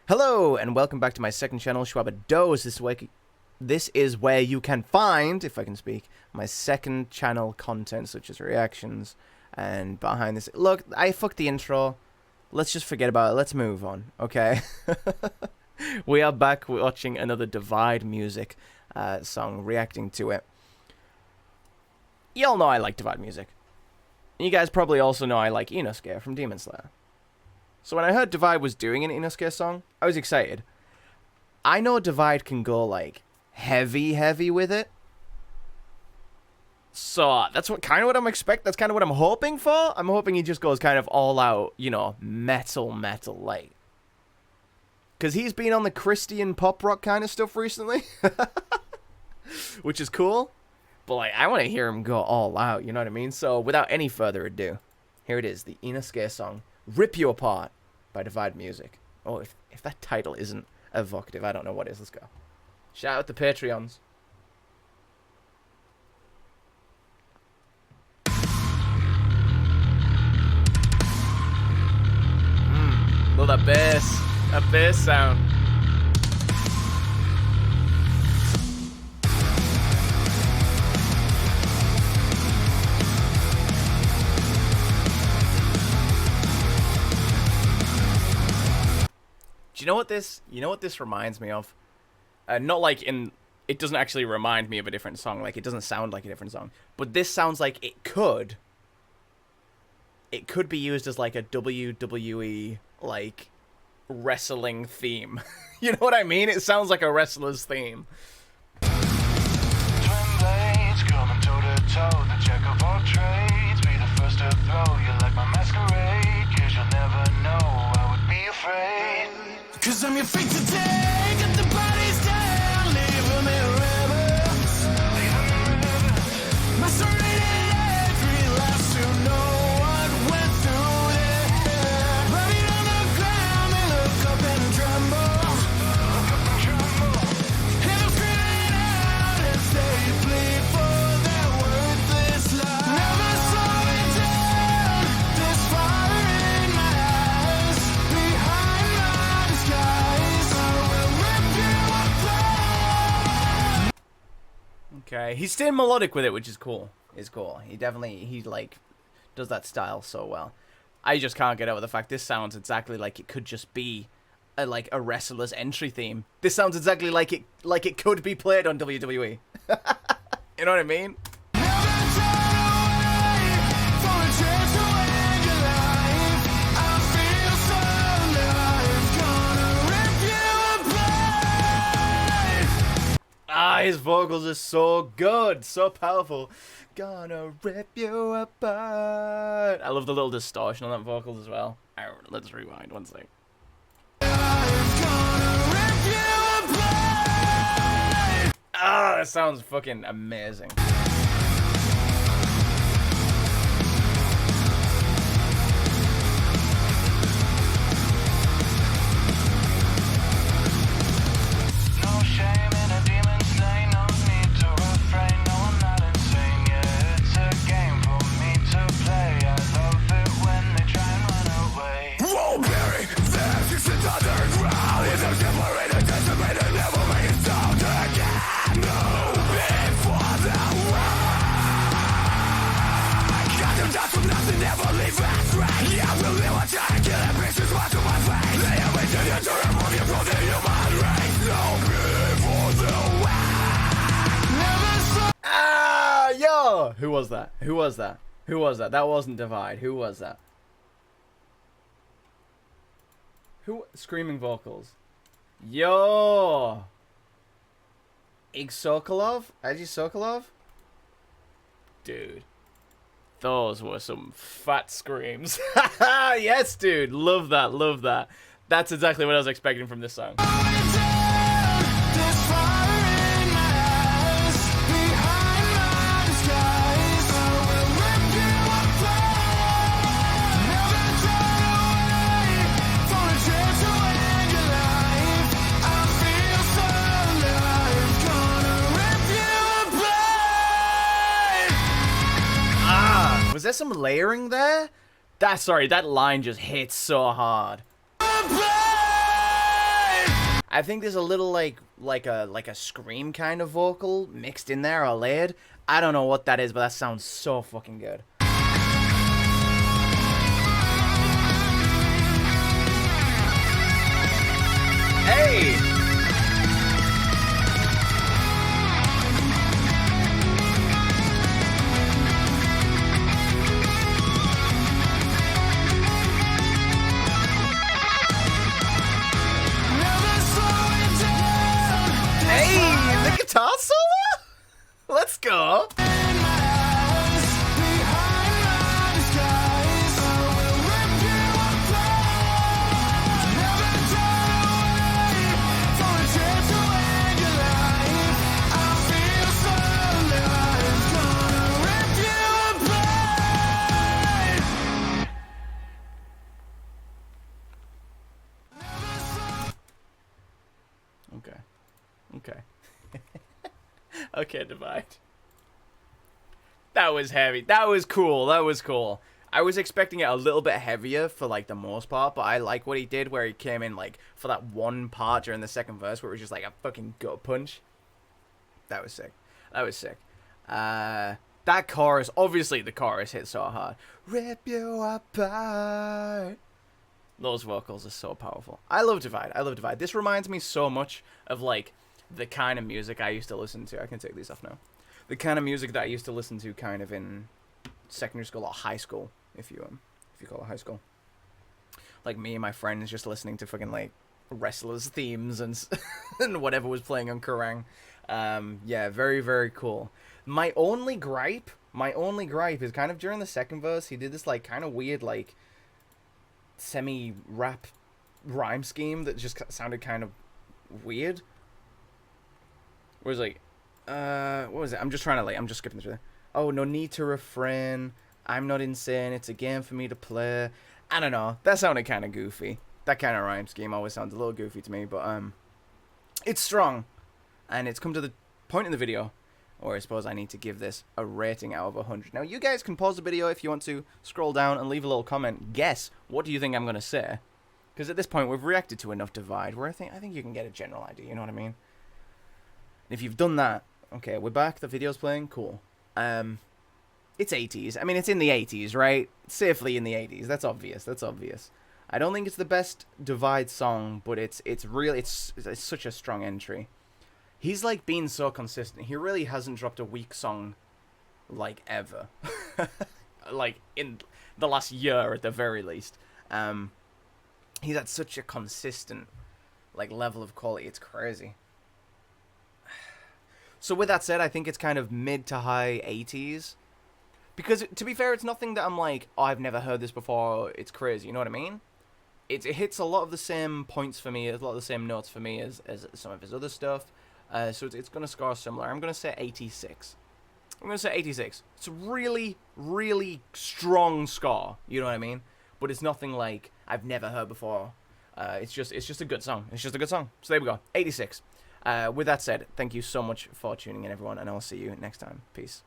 Hello, and welcome back to my second channel, Shwabados. This is where you can find, if I can speak, my second channel content, such as reactions and behind this. Look, I fucked the intro. Let's just forget about it. Let's move on, okay? We are back watching another Divide music song, reacting to it. Y'all know I like Divide music. You guys probably also know I like Inosuke from Demon Slayer. So when I heard Divide was doing an Inosuke song, I was excited. I know Divide can go, like, heavy with it. So that's kind of what I'm expecting. That's kind of what I'm hoping for. I'm hoping he just goes kind of all out, you know, metal, like. Because he's been on the Christian pop rock kind of stuff recently. Which is cool. But, like, I want to hear him go all out, you know what I mean? So without any further ado, here it is, the Inosuke song, Rip You Apart by Divide Music. Oh, if that title isn't evocative, I don't know what is. Let's go. Shout out the Patreons. Love that bass. That bass sound. You know what this reminds me of? Not like in, it doesn't actually remind me of a different song, like it doesn't sound like a different song, but this sounds like it could be used as like a WWE like wrestling theme. You know what I mean? It sounds like a wrestler's theme. Twin blades coming toe to toe, the jack of all trades, be the first to throw you like my masquerade, 'cause you'll never know I would be afraid. 'Cause I'm your fate today, get the bodies down, leave them in rivers, macerated every last to know what went through there. Buried on the ground, they look up and tremble, hear them screaming out as they plead for their worthless lives. Never slowing down, this fire in my eyes, behind my disguise, I will rip you apart. Okay, he's staying melodic with it, which is cool. He like does that style so well. I just can't get over the fact this sounds exactly like it could just be like a wrestler's entry theme. This sounds exactly like it could be played on WWE. You know what I mean? Never turn away for a chance to end your life. I feel so alive, gonna rip you apart. Ah, his vocals are so good, so powerful. Gonna rip you apart. I love the little distortion on that vocals as well. Alright, let's rewind one sec. Ah, that sounds fucking amazing. No shame in a demon slay, no need to refrain. No, I'm not insane, yeah, it's a game for me to play. I love it when they try and run away. Whoa, Barry, there's just another ground. It's a separated, decimated, never make it sound again. No, before the war. Got them down from nothing, never leave us right. Yeah, we'll live on time, killing pieces, watch to my face. They have been to the remove you from the human race. No, before the war. Never saw. Ah, yo! Who was that? Who was that? Who was that? That wasn't Divide. Who was that? Who? Screaming vocals. Yo! Ig Sokolov? Agi Sokolov? Dude. Those were some fat screams. Yes, dude. Love that. Love that. That's exactly what I was expecting from this song. Was there some layering there? That line just hits so hard. I think there's a little like a scream kind of vocal mixed in there or layered. I don't know what that is, but that sounds so fucking good. Hey! Hey, the guitar solo? Let's go. Okay. Okay. Okay, Divide. That was heavy. That was cool. That was cool. I was expecting it a little bit heavier for, like, the most part, but I like what he did where he came in, like, for that one part during the second verse where it was just, like, a fucking gut punch. That was sick. That was sick. That chorus, obviously the chorus hit so hard. Rip you apart. Those vocals are so powerful. I love Divide. I love Divide. This reminds me so much of, like, the kind of music I used to listen to. I can take these off now. The kind of music that I used to listen to kind of in secondary school or high school, if you call it high school. Like me and my friends just listening to fucking, like, wrestlers themes and and whatever was playing on Kerrang. Yeah, very, very cool. My only gripe is kind of during the second verse, he did this, like, kind of weird, like, semi-rap rhyme scheme that just sounded kind of weird. Where it was like, what was it? I'm just skipping through there. Oh, no need to refrain. I'm not insane. It's a game for me to play. I don't know. That sounded kind of goofy. That kind of rhyme scheme always sounds a little goofy to me, but it's strong. And it's come to the point in the video where I suppose I need to give this a rating out of 100. Now, you guys can pause the video if you want to, scroll down and leave a little comment. Guess, what do you think I'm going to say? Because at this point, we've reacted to enough Divide where I think you can get a general idea, you know what I mean? If you've done that, okay, we're back, the video's playing, cool. It's 80s. I mean, it's in the 80s, right? Safely in the 80s. That's obvious. That's obvious. I don't think it's the best Divide song, but it's such a strong entry. He's, like, been so consistent. He really hasn't dropped a weak song, like, ever. Like, in the last year, at the very least. He's at such a consistent, like, level of quality. It's crazy. So with that said, I think it's kind of mid to high 80s. Because, to be fair, it's nothing that I'm like, oh, I've never heard this before, it's crazy, you know what I mean? It hits a lot of the same points for me, a lot of the same notes for me as some of his other stuff. So it's going to score similar. I'm going to say 86. I'm going to say 86. It's a really, really strong score, you know what I mean? But it's nothing like I've never heard before. It's just a good song. It's just a good song. So there we go, 86. With that said, thank you so much for tuning in, everyone, and I'll see you next time. Peace.